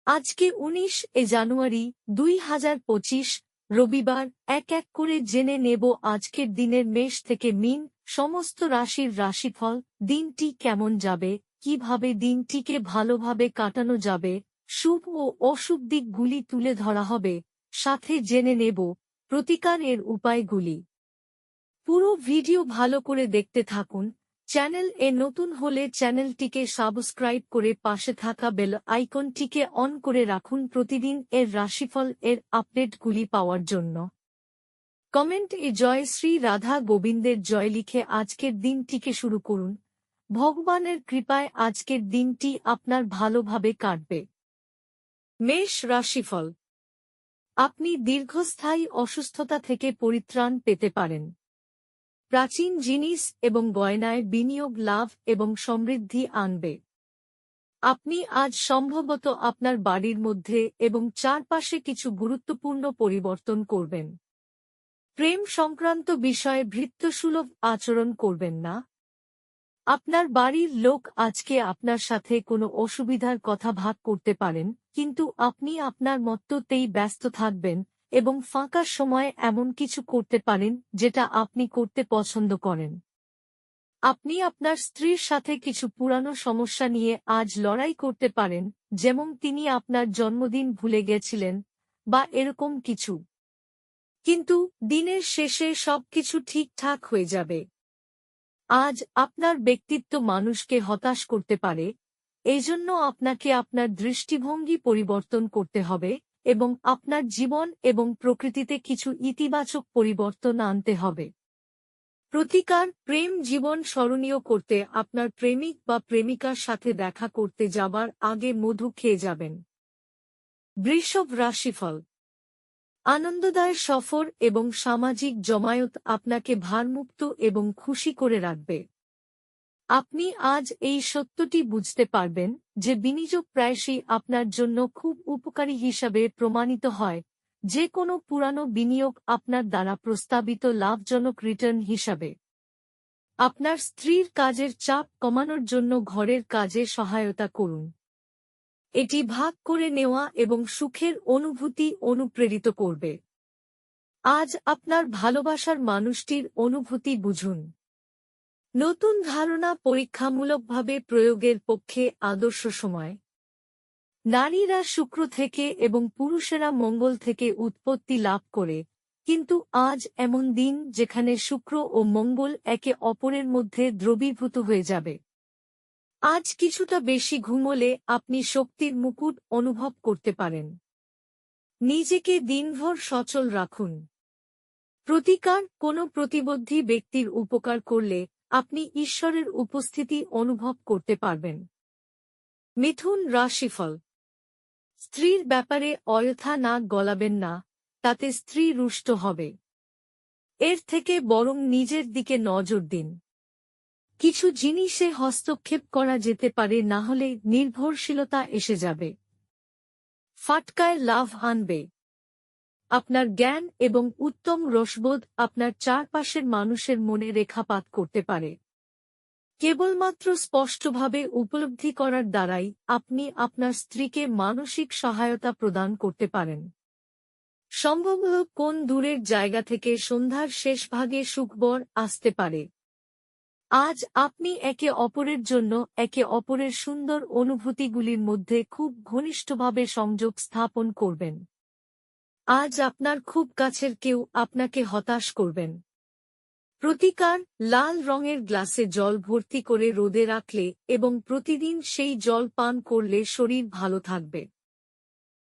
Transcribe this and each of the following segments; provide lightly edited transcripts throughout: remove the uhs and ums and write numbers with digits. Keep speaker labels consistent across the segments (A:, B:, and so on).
A: আজকে ১৯ জানুয়ারি ২০২৫ রবিবার। এক এক করে জেনে নেব আজকের দিনের মেষ থেকে মীন সমস্ত রাশির রাশিফল। দিনটি কেমন যাবে, কিভাবে দিনটিকে ভালোভাবে কাটানো যাবে, শুভ ও অশুভ দিকগুলি তুলে ধরা হবে, সাথে জেনে নেব প্রতিকার এর উপায়গুলি। পুরো ভিডিও ভালো করে দেখতে থাকুন। চ্যানেল এ নতুন হলে চ্যানেলটিকে সাবস্ক্রাইব করে পাশে থাকা বেল আইকনটিকে অন করে রাখুন প্রতিদিন এর রাশিফল এর আপডেটগুলি পাওয়ার জন্য। কমেন্ট এ জয় শ্রী রাধা গোবিন্দের জয় লিখে আজকের দিনটিকে শুরু করুন। ভগবানের কৃপায় আজকের দিনটি আপনার ভালোভাবে কাটবে। মেষ রাশিফল। আপনি দীর্ঘস্থায়ী অসুস্থতা থেকে পরিত্রাণ পেতে পারেন। প্রাচীন জিনিস এবং গয়নায় বিনিয়োগ লাভ এবং সমৃদ্ধি আনবে। আপনি আজ সম্ভবত আপনার বাড়ির মধ্যে এবং চারপাশে কিছু গুরুত্বপূর্ণ পরিবর্তন করবেন। প্রেম সংক্রান্ত বিষয়ে ভৃত্যসুলভ আচরণ করবেন না। আপনার বাড়ির লোক আজকে আপনার সাথে কোনো অসুবিধার কথা ভাগ করতে পারেন, কিন্তু আপনি আপনার মততেই ব্যস্ত থাকবেন এবং ফাঁকা সময়ে এমন কিছু করতে পারেন যেটা আপনি করতে পছন্দ করেন। আপনি আপনার স্ত্রীর সাথে কিছু পুরানো সমস্যা নিয়ে আজ লড়াই করতে পারেন, যেমন তিনি আপনার জন্মদিন ভুলে গেছিলেন বা এরকম কিছু। কিন্তু দিনের শেষে সবকিছু ঠিকঠাক হয়ে যাবে। আজ আপনার ব্যক্তিত্ব মানুষকে হতাশ করতে পারে, এজন্য আপনাকে আপনার দৃষ্টিভঙ্গি পরিবর্তন করতে হবে এবং আপনার জীবন এবং প্রকৃতিতে কিছু ইতিবাচক পরিবর্তন আনতে হবে। প্রতিকার: প্রেম জীবন স্মরণীয় করতে আপনার প্রেমিক বা প্রেমিকার সাথে দেখা করতে যাবার আগে মধু খেয়ে যাবেন। বৃষভ রাশিফল। আনন্দদায়ক সফর এবং সামাজিক জমায়েত আপনাকে ভারমুক্ত এবং খুশি করে রাখবে। আপনি আজ এই সত্যটি বুঝতে পারবেন যে বিনিয়োগ প্রায়শই আপনার জন্য খুব উপকারী হিসাবে প্রমাণিত হয়, যে কোনো পুরানো বিনিয়োগ আপনার দ্বারা প্রস্তাবিত লাভজনক রিটার্ন হিসাবে। আপনার স্ত্রীর কাজের চাপ কমানোর জন্য ঘরের কাজে সহায়তা করুন। এটি ভাগ করে নেওয়া এবং সুখের অনুভূতি অনুপ্রেরিত করবে। আজ আপনার ভালোবাসার মানুষটির অনুভূতি বুঝুন। নতুন ধারণা পরীক্ষামূলকভাবে প্রয়োগের পক্ষে আদর্শ সময়। নারীরা শুক্র থেকে এবং পুরুষেরা মঙ্গল থেকে উৎপত্তি লাভ করে, কিন্তু আজ এমন দিন যেখানে শুক্র ও মঙ্গল একে অপরের মধ্যে দ্রবীভূত হয়ে যাবে। আজ কিছুটা বেশি ঘুমোলে আপনি শক্তির মুকুট অনুভব করতে পারেন। নিজেকে দিনভর সচল রাখুন। প্রতিকার: কোনো প্রতিবন্ধী ব্যক্তির উপকার করলে আপনি ঈশ্বরের উপস্থিতি অনুভব করতে পারবেন। মিথুন রাশিফল। স্ত্রীর ব্যাপারে অযথা নাক গলাবেন না, তাতে স্ত্রী রুষ্ট হবে। এর থেকে বরং নিজের দিকে নজর দিন। কিছু জিনিসে হস্তক্ষেপ করা যেতে পারে, না হলে নির্ভরশীলতা এসে যাবে। ফাটকায় লাভ আনবে। আপনার জ্ঞান এবং উত্তম রসবোধ আপনার চারপাশের মানুষের মনে রেখাপাত করতে পারে। কেবলমাত্র স্পষ্টভাবে উপলব্ধি করার দ্বারাই আপনি আপনার স্ত্রীকে মানসিক সহায়তা প্রদান করতে পারেন। সম্ভবত কোন দূরের জায়গা থেকে সন্ধ্যার শেষ ভাগে সুখবর আসতে পারে। আজ আপনি একে অপরের জন্য একে অপরের সুন্দর অনুভূতিগুলির মধ্যে খুব ঘনিষ্ঠভাবে সংযোগ স্থাপন করবেন। আজ আপনার খুব কাছের কেউ আপনাকে হতাশ করবেন। প্রতিকার: লাল রঙের গ্লাসে জল ভর্তি করে রোদে রাখলে এবং প্রতিদিন সেই জল পান করলে শরীর ভালো থাকবে।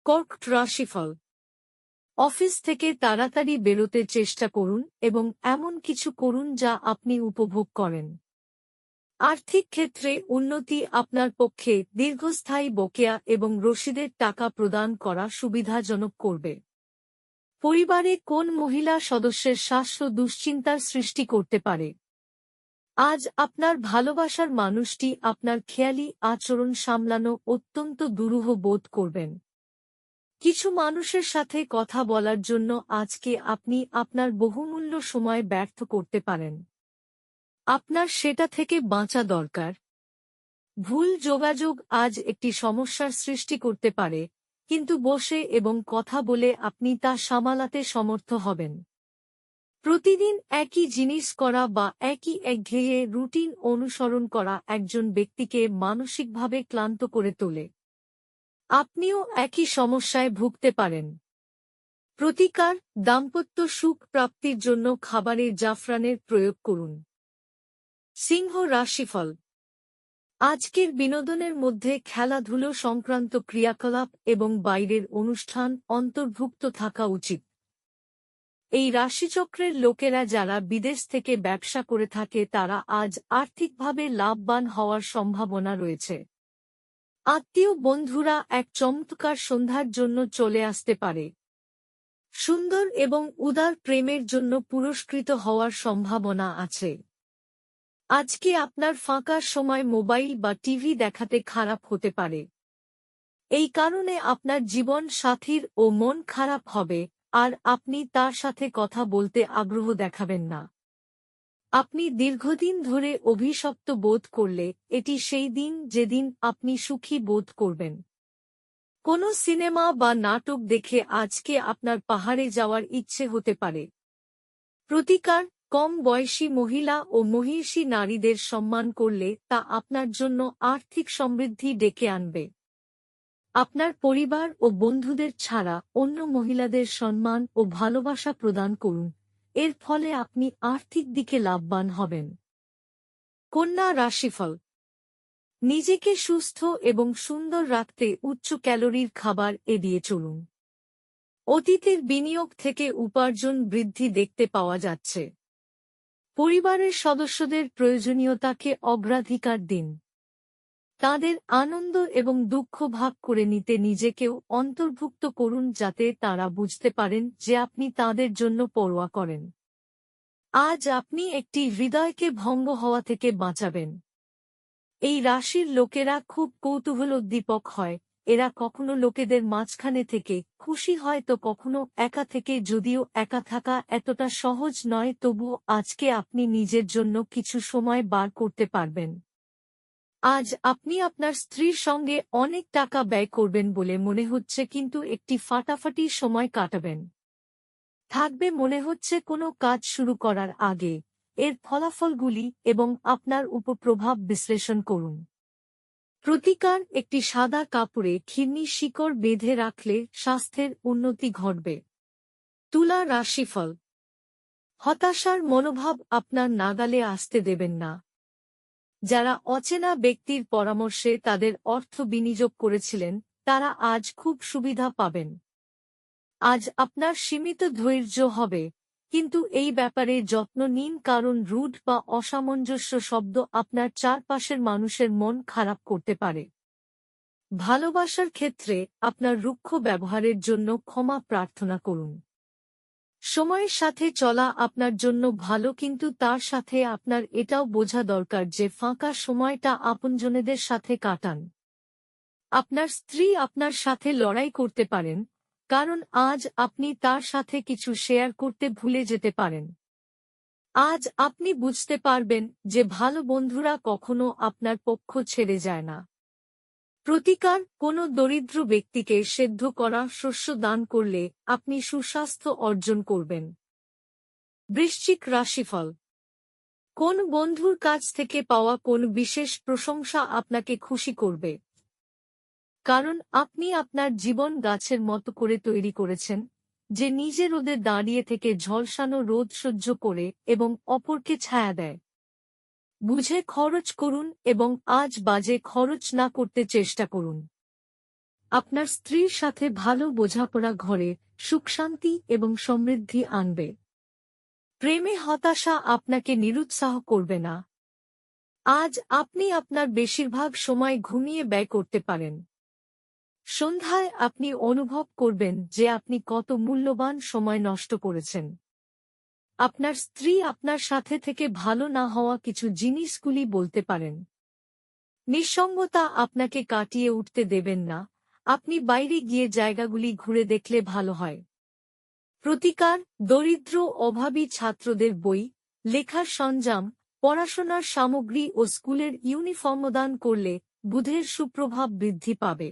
A: কর্কট রাশিফল। অফিস থেকে তাড়াতাড়ি বেরোতে চেষ্টা করুন এবং এমন কিছু করুন যা আপনি উপভোগ করেন। আর্থিক ক্ষেত্রে উন্নতি আপনার পক্ষে দীর্ঘস্থায়ী বকেয়া এবং রসিদের টাকা প্রদান করা সুবিধাজনক করবে। পরিবারে কোন মহিলা সদস্যের স্বাস্থ্য দুশ্চিন্তার সৃষ্টি করতে পারে। আজ আপনার ভালোবাসার মানুষটি আপনার খেয়ালি আচরণ সামলানো অত্যন্ত দুরূহ বোধ করবেন। কিছু মানুষের সাথে কথা বলার জন্য আজকে আপনি আপনার বহুমূল্য সময় ব্যর্থ করতে পারেন। আপনার সেটা থেকে বাঁচা দরকার। ভুল যোগাযোগ আজ একটি সমস্যার সৃষ্টি করতে পারে, কিন্তু বসে এবং কথা বলে আপনি তা সামালাতে সমর্থ হবেন। প্রতিদিন একই জিনিস করা বা একই একঘেয়ে রুটিন অনুসরণ করা একজন ব্যক্তিকে মানসিকভাবে ক্লান্ত করে তোলে। আপনিও একই সমস্যায় ভুগতে পারেন। প্রতিকার, দাম্পত্য সুখ প্রাপ্তির জন্য খাবারে জাফরানের প্রয়োগ করুন। সিংহ রাশিফল। আজকের বিনোদনের মধ্যে খেলাধুলো সংক্রান্ত ক্রিয়াকলাপ এবং বাইরের অনুষ্ঠান অন্তর্ভুক্ত থাকা উচিত। এই রাশিচক্রের লোকেরা যারা বিদেশ থেকে ব্যবসা করে থাকে তারা আজ আর্থিকভাবে লাভবান হওয়ার সম্ভাবনা রয়েছে। আত্মীয় বন্ধুরা এক চমৎকার সন্ধ্যার জন্য চলে আসতে পারে। সুন্দর এবং উদার প্রেমের জন্য পুরস্কৃত হওয়ার সম্ভাবনা আছে। আজকে আপনার ফাঁকা সময় মোবাইল বা টিভি দেখাতে খারাপ হতে পারে। এই কারণে আপনার জীবন সাথীর ও মন খারাপ হবে, আর আপনি তার সাথে কথা বলতে আগ্রহ দেখাবেন না। আপনি দীর্ঘদিন ধরে অভিশপ্ত বোধ করলে এটি সেই দিন যেদিন আপনি সুখী বোধ করবেন। কোনো সিনেমা বা নাটক দেখে আজকে আপনার পাহাড়ে যাওয়ার ইচ্ছে হতে পারে। প্রতিকার, কম বয়সী মহিলা ও মহিষী নারীদের সম্মান করলে তা আপনার জন্য আর্থিক সমৃদ্ধি ডেকে আনবে। আপনার পরিবার ও বন্ধুদের ছাড়া অন্য মহিলাদের সম্মান ও ভালোবাসা প্রদান করুন, এর ফলে আপনি আর্থিক দিকে লাভবান হবেন। কন্যা রাশিফল। নিজেকে সুস্থ এবং সুন্দর রাখতে উচ্চ ক্যালোরির খাবার এড়িয়ে চলুন। অতীতের বিনিয়োগ থেকে উপার্জন বৃদ্ধি দেখতে পাওয়া যাচ্ছে। পরিবারের সদস্যদের প্রয়োজনীয়তাকে অগ্রাধিকার দিন। তাদের আনন্দ এবং দুঃখ ভাগ করে নিতে নিজেকেও অন্তর্ভুক্ত করুন যাতে তারা বুঝতে পারেন যে আপনি তাদের জন্য পরোয়া করেন। আজ আপনি একটি হৃদয়কে ভঙ্গ হওয়া থেকে বাঁচাবেন। এই রাশির লোকেরা খুব কৌতূহলোদ্দীপক হয়। এরা কখনো লোকেদের মাঝখানে থেকে খুশি হয় তো কখনো একা থেকে। যদিও একা থাকা এতটা সহজ নয়, তবুও আজকে আপনি নিজের জন্য কিছু সময় বার করতে পারবেন। আজ আপনি আপনার স্ত্রীর সঙ্গে অনেক টাকা ব্যয় করবেন বলে মনে হচ্ছে, কিন্তু একটি ফাটাফাটি সময় কাটাবেন। থাকবে মনে হচ্ছে কোনো কাজ শুরু করার আগে। এর ফলাফলগুলি এবং আপনার উপপ্রভাব বিশ্লেষণ করুন। প্রতিকার, একটি সাদা কাপড়ে ঘিন্নি শিকড় বেঁধে রাখলে স্বাস্থ্যের উন্নতি ঘটবে। তুলা রাশিফল। হতাশার মনোভাব আপনার নাগালে আসতে দেবেন না। যারা অচেনা ব্যক্তির পরামর্শে তাদের অর্থ বিনিয়োগ করেছিলেন তারা আজ খুব সুবিধা পাবেন। আজ আপনার সীমিত ধৈর্য হবে, কিন্তু এই ব্যাপারে যত্ন নিন, কারণ রুড বা অসামঞ্জস্য শব্দ আপনার চারপাশের মানুষের মন খারাপ করতে পারে। ভালোবাসার ক্ষেত্রে আপনার রুক্ষ ব্যবহারের জন্য ক্ষমা প্রার্থনা করুন। সময়ের সাথে চলা আপনার জন্য ভালো, কিন্তু তার সাথে আপনার এটাও বোঝা দরকার যে ফাঁকা সময়টা আপনজনেদের সাথে কাটান। আপনার স্ত্রী আপনার সাথে লড়াই করতে পারেন, কারণ আজ আপনি তার সাথে কিছু শেয়ার করতে ভুলে যেতে পারেন। আজ আপনি বুঝতে পারবেন যে ভালো বন্ধুরা কখনো আপনার পক্ষ ছেড়ে যায় না। প্রতিকার, কোনো দরিদ্র ব্যক্তিকে সেদ্ধ করা শস্য দান করলে আপনি সুস্বাস্থ্য অর্জন করবেন। বৃশ্চিক রাশিফল। কোন বন্ধুর কাছ থেকে পাওয়া কোন বিশেষ প্রশংসা আপনাকে খুশি করবে, কারণ আপনি আপনার জীবন গাছের মতো করে তৈরি করেছেন, যে নিজে রোদে দাঁড়িয়ে থেকে ঝলসানো রোদ সহ্য করে এবং অপরকে ছায়া দেয়। বুঝে খরচ করুন এবং আজ বাজে খরচ না করতে চেষ্টা করুন। আপনার স্ত্রীর সাথে ভালো বোঝাপড়া ঘরে সুখশান্তি এবং সমৃদ্ধি আনবে। প্রেমে হতাশা আপনাকে নিরুৎসাহ করবে না। আজ আপনি আপনার বেশিরভাগ সময় ঘুমিয়ে ব্যয় করতে পারেন। সন্ধ্যায় আপনি অনুভব করবেন যে আপনি কত মূল্যবান সময় নষ্ট করেছেন। আপনার স্ত্রী আপনার সাথে থেকে ভালো না হওয়া কিছু জিনিসগুলি বলতে পারেন। নিঃসঙ্গতা আপনাকে কাটিয়ে উঠতে দেবেন না। আপনি বাইরে গিয়ে জায়গাগুলি ঘুরে দেখলে ভালো হয়। প্রতিকার, দরিদ্র অভাবী ছাত্রদের বই, লেখার সরঞ্জাম, পড়াশোনার সামগ্রী ও স্কুলের ইউনিফর্ম দান করলে বুধের সুপ্রভাব বৃদ্ধি পাবে।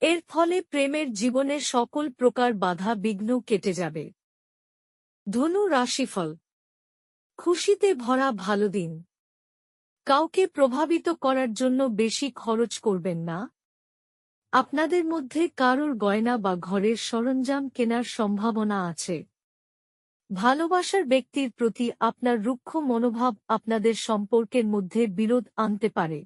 A: এর ফলে প্রেমের জীবনে সকল প্রকার বাধা বিঘ্ন কেটে যাবে। ধনু রাশিফল। খুশিতে ভরা ভালো দিন। কাউকে প্রভাবিত করার জন্য বেশি খরচ করবেন না। আপনাদের মধ্যে কারোর গয়না বা ঘরের সরঞ্জাম কেনার সম্ভাবনা আছে। ভালোবাসার ব্যক্তির প্রতি আপনার রুক্ষ মনোভাব আপনাদের সম্পর্কের মধ্যে বিরোধ আনতে পারে।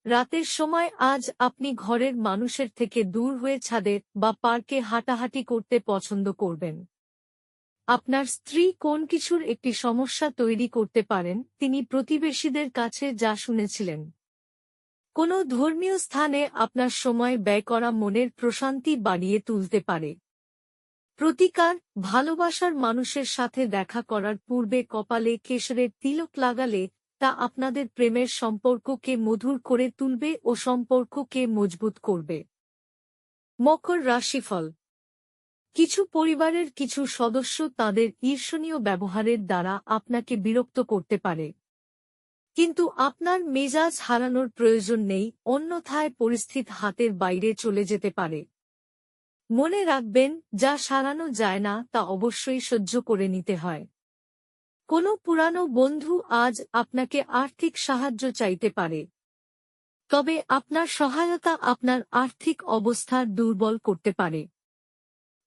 A: রাতের সময় আজ আপনি ঘরের মানুষের থেকে দূর হয়ে ছাদে বা পার্কে হাঁটাহাঁটি করতে পছন্দ করবেন। আপনার স্ত্রী কোন কিছুর একটি সমস্যা তৈরি করতে পারেন, তিনি প্রতিবেশীদের কাছে যা শুনেছিলেন। কোনো ধর্মীয় স্থানে আপনার সময় ব্যয় করা মনের প্রশান্তি বাড়িয়ে তুলতে পারে। প্রতিকার: ভালোবাসার মানুষের সাথে দেখা করার পূর্বে কপালে কেশরের তিলক লাগালে তা আপনাদের প্রেমের সম্পর্ককে মধুর করে তুলবে ও সম্পর্ককে মজবুত করবে। মকর রাশিফল। কিছু পরিবারের কিছু সদস্য তাদের ঈর্ষণীয় ব্যবহারের দ্বারা আপনাকে বিরক্ত করতে পারে, কিন্তু আপনার মেজাজ হারানোর প্রয়োজন নেই, অন্যথায় পরিস্থিতি হাতের বাইরে চলে যেতে পারে। মনে রাখবেন, যা সারানো যায় না তা অবশ্যই সহ্য করে নিতে হয়। কোনো পুরানো বন্ধু আজ আপনাকে আর্থিক সাহায্য চাইতে পারে, তবে আপনার সহায়তা আপনার আর্থিক অবস্থা দুর্বল করতে পারে।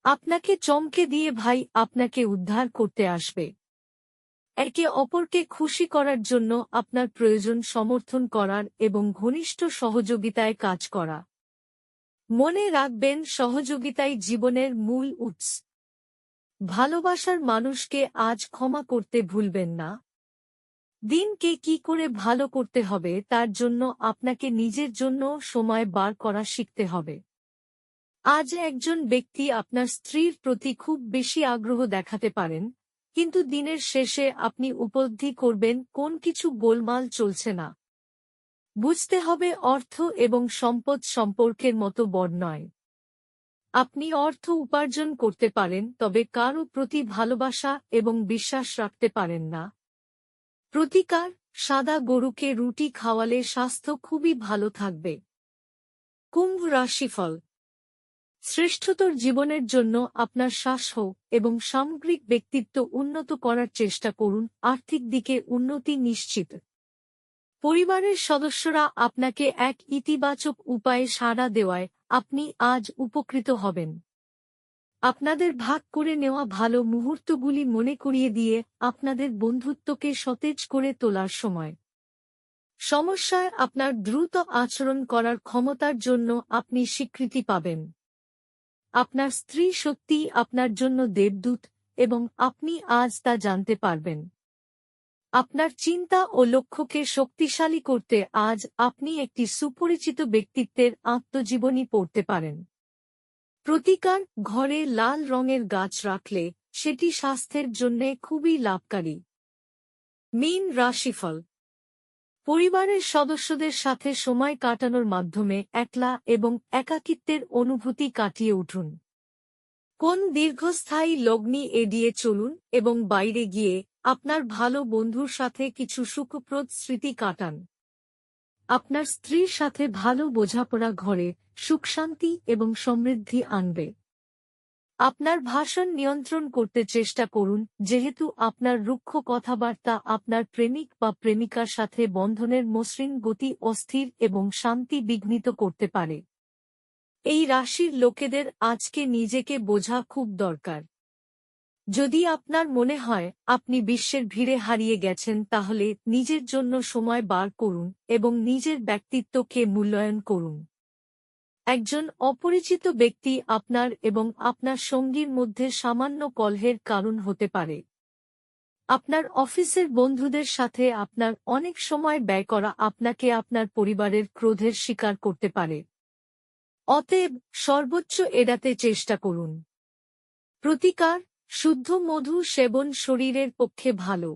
A: আপনাকে চমকে দিয়ে ভাই আপনাকে উদ্ধার করতে আসবে। একে অপরকে খুশি করার জন্য আপনার প্রয়োজন সমর্থন করার এবং ঘনিষ্ঠ সহযোগিতায় কাজ করা। মনে রাখবেন, সহযোগিতাই জীবনের মূল উৎস। ভালোবাসার মানুষকে আজ ক্ষমা করতে ভুলবেন না। দিনকে কি করে ভালো করতে হবে তার জন্য আপনাকে নিজের জন্য সময় বার করা শিখতে হবে। আজ একজন ব্যক্তি আপনার স্ত্রীর প্রতি খুব বেশি আগ্রহ দেখাতে পারেন, কিন্তু দিনের শেষে আপনি উপলব্ধি করবেন কোন কিছু গোলমাল চলছে না। বুঝতে হবে, অর্থ এবং সম্পদ সম্পর্কের মতো বড় নয়। আপনি অর্থ উপার্জন করতে পারেন, তবে কারও প্রতি ভালোবাসা এবং বিশ্বাস রাখতে পারেন না। প্রতিকার: সাদা গরুকে রুটি খাওয়ালে স্বাস্থ্য খুবই ভালো থাকবে। কুম্ভ রাশিফল। শ্রেষ্ঠতর জীবনের জন্য আপনার স্বাস্থ্য এবং সামগ্রিক ব্যক্তিত্ব উন্নত করার চেষ্টা করুন। আর্থিক দিকে উন্নতি নিশ্চিত। পরিবারের সদস্যরা আপনাকে এক ইতিবাচক উপায়ে সাড়া দেওয়ায় আপনি আজ উপকৃত হবেন। আপনাদের ভাগ করে নেওয়া ভালো মুহূর্তগুলি মনে করিয়ে দিয়ে আপনাদের বন্ধুত্বকে সতেজ করে তোলার সময়। সমস্যায় আপনার দ্রুত আচরণ করার ক্ষমতার জন্য আপনি স্বীকৃতি পাবেন। আপনার স্ত্রী সত্যিই আপনার জন্য দেবদূত এবং আপনি আজ তা জানতে পারবেন। আপনার চিন্তা ও লক্ষ্যকে শক্তিশালী করতে আজ আপনি একটি সুপরিচিত ব্যক্তিত্বের আত্মজীবনী পড়তে পারেন। প্রতিকার: ঘরে লাল রঙের গাছ রাখলে সেটি স্বাস্থ্যের জন্য খুবই লাভকারী। মীন রাশিফল। পরিবারের সদস্যদের সাথে সময় কাটানোর মাধ্যমে একলা এবং একাকিত্বের অনুভূতি কাটিয়ে উঠুন। কোন দীর্ঘস্থায়ী লগ্নি এড়িয়ে চলুন এবং বাইরে গিয়ে আপনার ভালো বন্ধুর সাথে কিছু সুখপ্রদ স্মৃতি কাটান। আপনার স্ত্রীর সাথে ভালো বোঝাপড়া ঘরে সুখশান্তি এবং সমৃদ্ধি আনবে। আপনার ভাষণ নিয়ন্ত্রণ করতে চেষ্টা করুন, যেহেতু আপনার রুক্ষ কথাবার্তা আপনার প্রেমিক বা প্রেমিকার সাথে বন্ধনের মসৃণ গতি অস্থির এবং শান্তি বিঘ্নিত করতে পারে। এই রাশির লোকেদের আজকে নিজেকে বোঝা খুব দরকার। যদি আপনার মনে হয় আপনি বিশ্বের ভিড়ে হারিয়ে গেছেন, তাহলে নিজের জন্য সময় বার করুন এবং নিজের ব্যক্তিত্বকে মূল্যায়ন করুন। একজন অপরিচিত ব্যক্তি আপনার এবং আপনার সঙ্গীর মধ্যে সামান্য কলহের কারণ হতে পারে। আপনার অফিসের বন্ধুদের সাথে আপনার অনেক সময় ব্যয় করা আপনাকে আপনার পরিবারের ক্রোধের শিকার করতে পারে। অতএব সর্বোচ্চ এড়াতে চেষ্টা করুন। প্রতিকার: শুদ্ধ মধু সেবন শরীরের পক্ষে ভালো।